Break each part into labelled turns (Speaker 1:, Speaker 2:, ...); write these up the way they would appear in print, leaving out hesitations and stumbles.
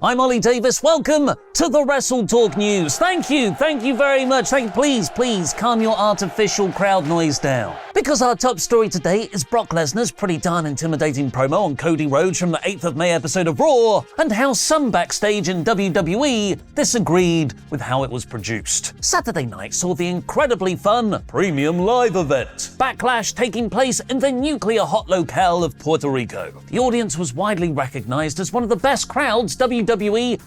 Speaker 1: I'm Ollie Davis. Welcome to the WrestleTalk News. Thank you very much. Please calm your artificial crowd noise down. Because our top story today is Brock Lesnar's pretty darn intimidating promo on Cody Rhodes from the 8th of May episode of Raw, and how some backstage in WWE disagreed with how it was produced. Saturday night saw the incredibly fun Premium Live event, Backlash, taking place in the nuclear hot locale of Puerto Rico. The audience was widely recognized as one of the best crowds WWE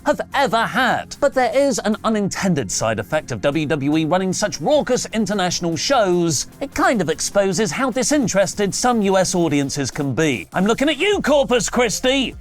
Speaker 1: have ever had. But there is an unintended side effect of WWE running such raucous international shows. It kind of exposes how disinterested some US audiences can be. I'm looking at you, Corpus Christi! You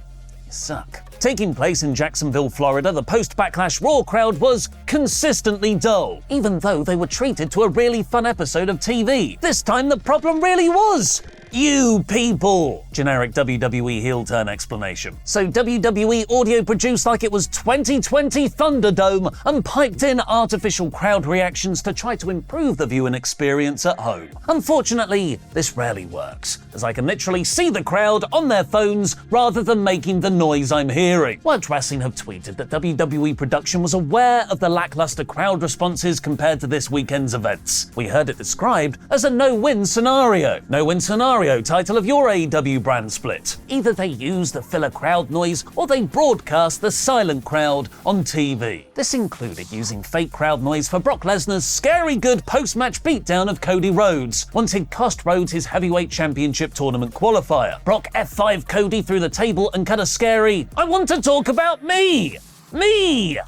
Speaker 1: suck. Taking place in Jacksonville, Florida, the post-Backlash Raw crowd was consistently dull, even though they were treated to a really fun episode of TV. This time the problem really was you people. Generic WWE heel turn explanation. So WWE audio produced like it was 2020 Thunderdome and piped in artificial crowd reactions to try to improve the viewing experience at home. Unfortunately, this rarely works, as I can literally see the crowd on their phones rather than making the noise I'm hearing. World Wrestling have tweeted that WWE production was aware of the lackluster crowd responses compared to this weekend's events. We heard it described as a no-win scenario. No-win scenario, title of your AEW brand split. Either they use the filler crowd noise or they broadcast the silent crowd on TV. This included using fake crowd noise for Brock Lesnar's scary good post-match beatdown of Cody Rhodes, once it cost Rhodes his heavyweight championship tournament qualifier. Brock F5 Cody through the table and cut a scary, "I want to talk about me! Me!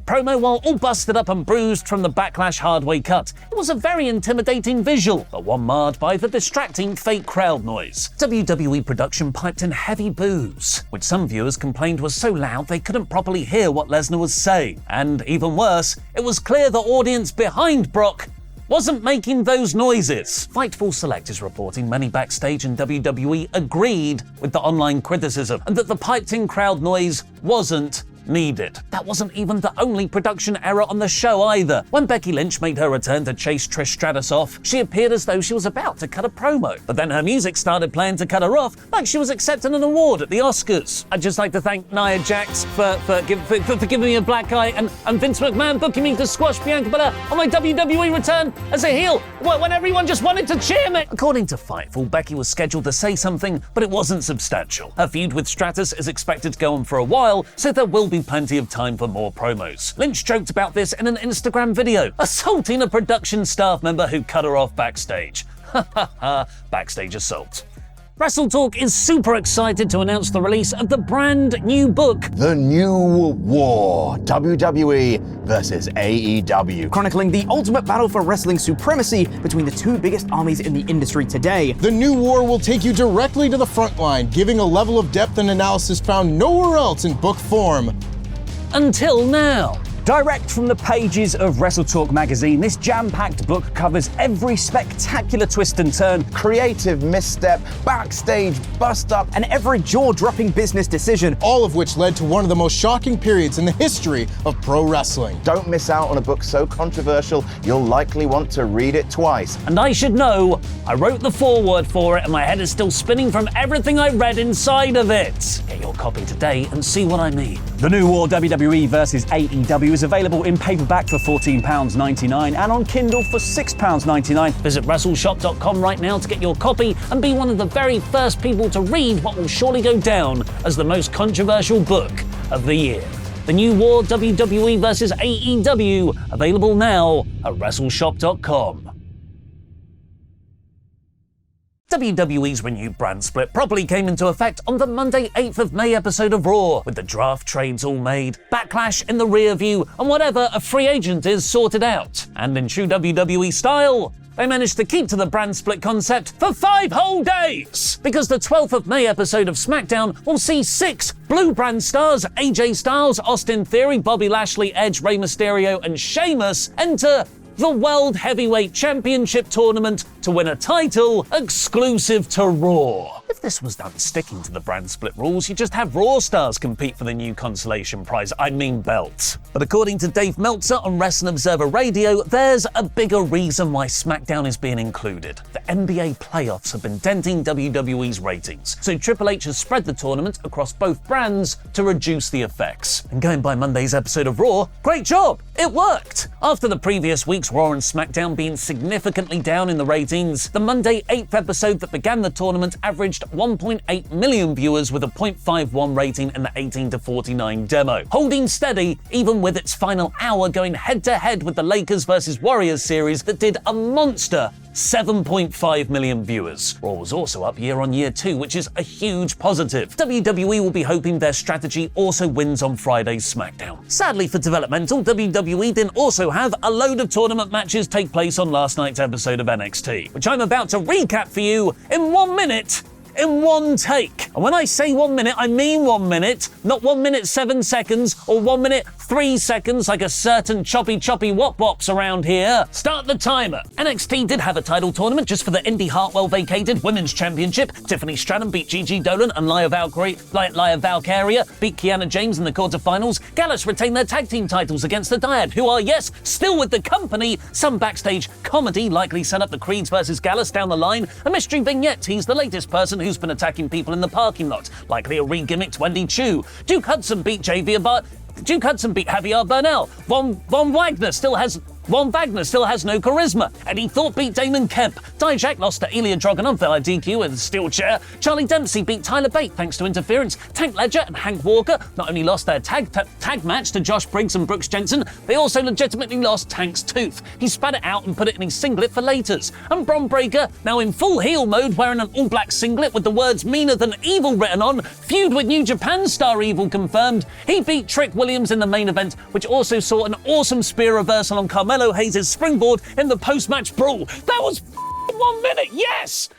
Speaker 1: Promo while all busted up and bruised from the Backlash hard-way cut. It was a very intimidating visual, but one marred by the distracting fake crowd noise. WWE production piped in heavy boos, which some viewers complained was so loud they couldn't properly hear what Lesnar was saying. And even worse, it was clear the audience behind Brock wasn't making those noises. Fightful Select is reporting many backstage in WWE agreed with the online criticism, and that the piped-in crowd noise wasn't needed. That wasn't even the only production error on the show either. When Becky Lynch made her return to chase Trish Stratus off, she appeared as though she was about to cut a promo. But then her music started playing to cut her off, like she was accepting an award at the Oscars. I'd just like to thank Nia Jax for giving me a black eye, and Vince McMahon booking me to squash Bianca Belair on my WWE return as a heel when everyone just wanted to cheer me. According to Fightful, Becky was scheduled to say something, but it wasn't substantial. Her feud with Stratus is expected to go on for a while, so there will be plenty of time for more promos. Lynch joked about this in an Instagram video, assaulting a production staff member who cut her off backstage. Backstage assault. WrestleTalk is super excited to announce the release of the brand new book,
Speaker 2: The New War, WWE versus AEW.
Speaker 3: Chronicling the ultimate battle for wrestling supremacy between the two biggest armies in the industry today.
Speaker 4: The New War will take you directly to the front line, giving a level of depth and analysis found nowhere else in book form.
Speaker 1: Until now.
Speaker 3: Direct from the pages of WrestleTalk magazine, this jam-packed book covers every spectacular twist and turn,
Speaker 2: Creative misstep, backstage bust-up,
Speaker 3: and every jaw-dropping business decision,
Speaker 4: All of which led to one of the most shocking periods in the history of pro wrestling.
Speaker 2: Don't miss out on a book so controversial, you'll likely want to read it twice.
Speaker 1: And I should know, I wrote the foreword for it and my head is still spinning from everything I read inside of it. Get your copy today and see what I mean.
Speaker 3: The New War WWE versus AEW is available in paperback for £14.99 and on Kindle for £6.99.
Speaker 1: Visit WrestleShop.com right now to get your copy and be one of the very first people to read what will surely go down as the most controversial book of the year. The New War WWE versus AEW, available now at WrestleShop.com. WWE's renewed brand split properly came into effect on the Monday 8th of May episode of Raw, with the draft trades all made, Backlash in the rear view, and whatever a free agent is sorted out. And in true WWE style, they managed to keep to the brand split concept for 5 whole days! Because the 12th of May episode of SmackDown will see 6 blue brand stars, AJ Styles, Austin Theory, Bobby Lashley, Edge, Rey Mysterio, and Sheamus enter the World Heavyweight Championship Tournament to win a title exclusive to Raw. If this was done sticking to the brand split rules, you just have Raw stars compete for the new consolation prize, belts. But according to Dave Meltzer on Wrestling Observer Radio, there's a bigger reason why SmackDown is being included. The NBA playoffs have been denting WWE's ratings, so Triple H has spread the tournament across both brands to reduce the effects. And going by Monday's episode of Raw, great job! It worked! After the previous week's Raw and SmackDown being significantly down in the ratings, the Monday 8th episode that began the tournament averaged 1.8 million viewers with a 0.51 rating in the 18 to 49 demo, holding steady even with its final hour going head-to-head with the Lakers vs Warriors series that did a monster 7.5 million viewers. Raw was also up year on year too, which is a huge positive. WWE will be hoping their strategy also wins on Friday's SmackDown. Sadly for developmental, WWE didn't also have a load of tournament matches take place on last night's episode of NXT, which I'm about to recap for you in 1 minute. In one take. And when I say 1 minute, I mean 1 minute, not 1 minute 7 seconds or 1 minute 3 seconds like a certain choppy wop wops around here. Start the timer. NXT did have a title tournament just for the Indy Hartwell vacated Women's Championship. Tiffany Stratton beat Gigi Dolan and Lia Valkyria beat Kiana James in the quarterfinals. Gallus retained their tag team titles against the Dyad, who are, yes, still with the company. Some backstage comedy likely set up the Creeds versus Gallus down the line. A mystery vignette teased the latest person who's been attacking people in the parking lot, likely a re-gimmicked Wendy Chu. Duke Hudson beat Javier Bernal. Von Wagner still has no charisma. Eddie Thorpe beat Damon Kemp. Dijak lost to Ilya Dragunov via DQ with a steel chair. Charlie Dempsey beat Tyler Bate thanks to interference. Tank Ledger and Hank Walker not only lost their tag match to Josh Briggs and Brooks Jensen, they also legitimately lost Tank's tooth. He spat it out and put it in his singlet for laters. And Bron Breakker, now in full heel mode, wearing an all-black singlet with the words meaner than evil written on, feud with New Japan star Evil confirmed. He beat Trick Williams in the main event, which also saw an awesome spear reversal on Carmelo Hayes' springboard in the post-match brawl. That was 1 minute, yes!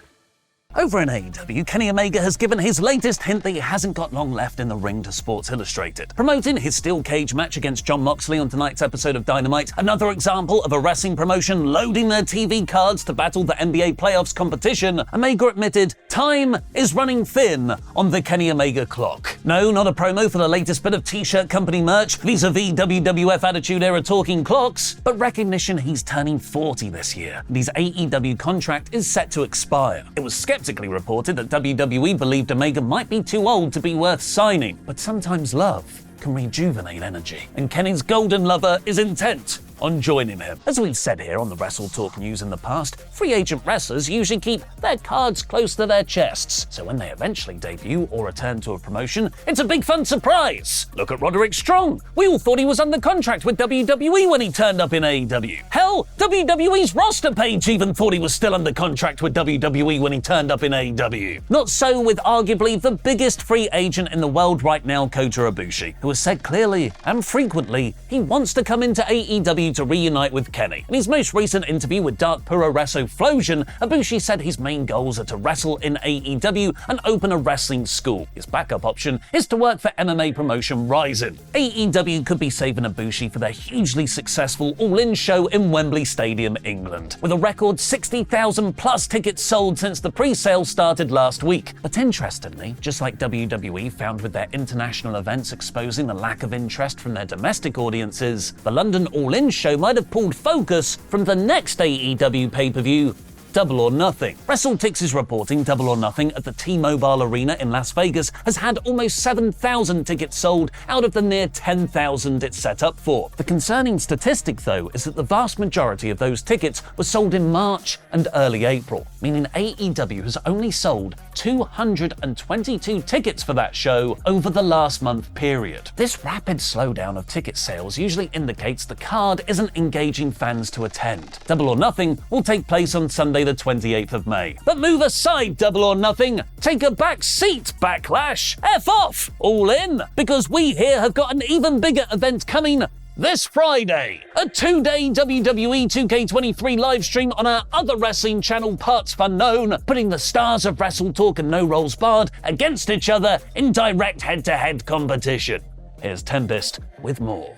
Speaker 1: Over in AEW, Kenny Omega has given his latest hint that he hasn't got long left in the ring to Sports Illustrated, promoting his steel cage match against Jon Moxley on tonight's episode of Dynamite. Another example of a wrestling promotion loading their TV cards to battle the NBA playoffs competition. Omega admitted, time is running thin on the Kenny Omega clock. No, not a promo for the latest bit of t-shirt company merch vis-a-vis WWF Attitude Era talking clocks, but recognition he's turning 40 this year, and his AEW contract is set to expire. It was skeptically reported that WWE believed Omega might be too old to be worth signing, but sometimes love can rejuvenate energy, and Kenny's golden lover is intent on joining him. As we've said here on the WrestleTalk news in the past, free agent wrestlers usually keep their cards close to their chests, so when they eventually debut or return to a promotion, it's a big fun surprise. Look at Roderick Strong. We all thought he was under contract with WWE when he turned up in AEW. Hell, WWE's roster page even thought he was still under contract with WWE when he turned up in AEW. Not so with arguably the biggest free agent in the world right now, Kota Ibushi, who has said clearly and frequently he wants to come into AEW to reunite with Kenny. In his most recent interview with Dark Puro Wrestle Flosion, Ibushi said his main goals are to wrestle in AEW and open a wrestling school. His backup option is to work for MMA promotion Rising. AEW could be saving Ibushi for their hugely successful All-In show in Wembley Stadium, England, with a record 60,000 plus tickets sold since the pre-sale started last week. But interestingly, just like WWE found with their international events exposing the lack of interest from their domestic audiences, the London All-In show might have pulled focus from the next AEW pay-per-view, Double or Nothing. WrestleTix is reporting Double or Nothing at the T-Mobile Arena in Las Vegas has had almost 7,000 tickets sold out of the near 10,000 it's set up for. The concerning statistic, though, is that the vast majority of those tickets were sold in March and early April, meaning AEW has only sold 222 tickets for that show over the last month period. This rapid slowdown of ticket sales usually indicates the card isn't engaging fans to attend. Double or Nothing will take place on Sunday the 28th of May. But move aside, Double or Nothing. Take a back seat, Backlash. F off, All In, because we here have got an even bigger event coming this Friday. A 2-day WWE 2K23 live stream on our other wrestling channel, Parts Unknown, putting the stars of WrestleTalk and No Rolls Barred against each other in direct head-to-head competition. Here's Tempest with more.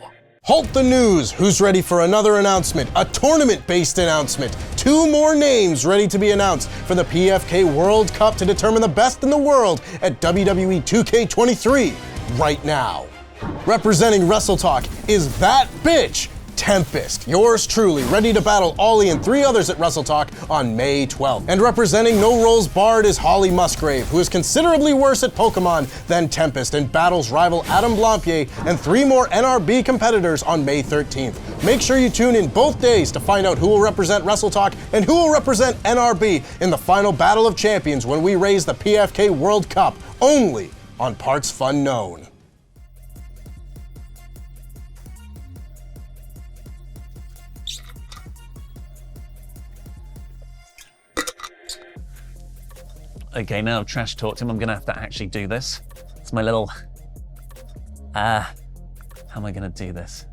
Speaker 4: Halt the news! Who's ready for another announcement? A tournament-based announcement. 2 more names ready to be announced for the PFK World Cup to determine the best in the world at WWE 2K23 right now. Representing WrestleTalk is that bitch, Tempest. Yours truly, ready to battle Ollie and 3 others at WrestleTalk on May 12th. And representing No Rolls Barred is Holly Musgrave, who is considerably worse at Pokemon than Tempest and battles rival Adam Blampier and 3 more NRB competitors on May 13th. Make sure you tune in both days to find out who will represent WrestleTalk and who will represent NRB in the final Battle of Champions when we raise the PFK World Cup only on Parts Fun Known.
Speaker 1: Okay, now I've trash talked him, I'm gonna have to actually do this. It's my little, how am I gonna do this?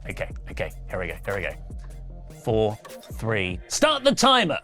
Speaker 1: Okay, here we go. 4, 3, start the timer!